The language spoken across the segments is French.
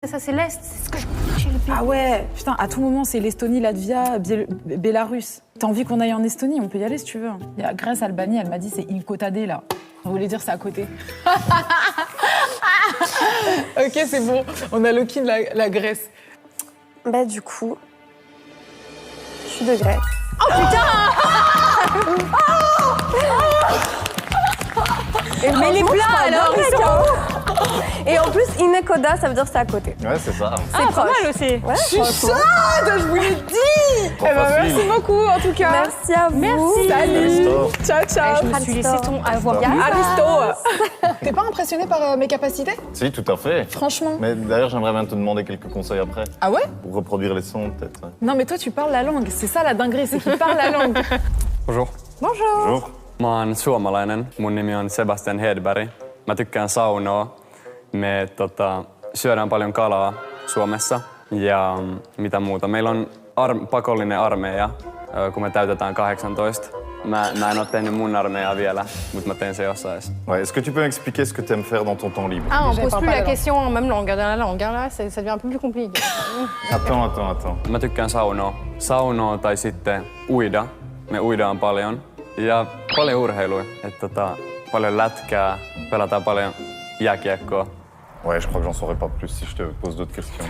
Ça, c'est l'Est, c'est ce que j'ai le plus. Ah ouais, putain, à tout moment, c'est l'Estonie, Latvia, Bélarus. T'as envie qu'on aille en Estonie? On peut y aller si tu veux. Il y a Grèce, Albanie, elle m'a dit c'est Il Kotadé là. On voulait dire c'est à côté. Ok, c'est bon, on a locké la Grèce. Bah du coup, je suis de Grèce. Oh putain. Mais les plats alors, ils sont... Et en plus, Inekoda, ça veut dire c'est à côté. Ouais, c'est ça. C'est pas proche. mal aussi. Ouais, Je suis chaude, je vous l'ai dit. Trop Eh ben, facile. merci beaucoup en tout cas. Merci à vous. Merci. Salut. Aristo. Ciao, ciao. Je me suis laissé avoir bien. Aristo. T'es pas impressionné par mes capacités? Si, tout à fait. Franchement. Mais d'ailleurs, j'aimerais bien te demamer quelques conseils après. Ah ouais? Pour reproduire les sons, peut-être. Ouais. Non mais toi tu parles la langue, c'est ça la dinguerie, c'est qu'il parle la langue. Bonjour. Bonjour. Bonjour. Mä oon suomalainen. Mun nimi on Sebastian Hedberg. Mä tykkään saunoa. Me syödään paljon kalaa Suomessa. Ja mitä muuta. Meillä on pakollinen armeija, kun me täytetään 18. Mä en oo tehnyt mun armeijaa vielä, mutta mä teen se jossain. Ouais, est-ce que tu peux m'expliquer ce que tu aimes faire dans ton temps libre? Ah, on J'avais pose pas plus la la langue. question en même langue, dans la langue. Là, ça devient un peu plus compliqué. Attends. Mä tykkään saunoa. Saunoa tai sitten uida. Me uidaan paljon. Ja paljon urheilua. Paljon lätkää, pelataan paljon jääkiekkoa. Ouais, je crois que j'en saurais pas plus si je te pose d'autres questions.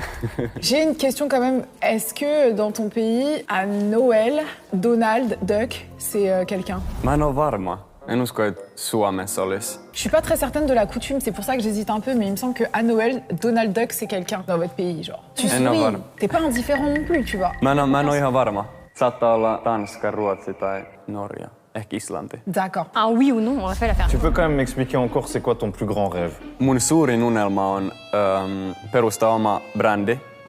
J'ai une question quand même. Est-ce que dans ton pays, à Noël, Donald Duck, c'est quelqu'un? Mä en oo varma. En usko, että Suomessa olisi. Je suis pas très certaine de la coutume, c'est pour ça que j'hésite un peu, mais il me semble qu'à Noël, Donald Duck, c'est quelqu'un dans votre pays, genre. Tu En ole souris, varma. t'es pas indifférent non plus, tu vois. Mä en oo ihan varma. Saattaa olla Tanska, Ruotsi tai Norja. Ehkä Islanti. D'accord. Un oui ou non, on a fait l'affaire. Tu peux quand même m'expliquer encore c'est quoi ton plus grand rêve? Mun suurin unelma on perustaa oma brändi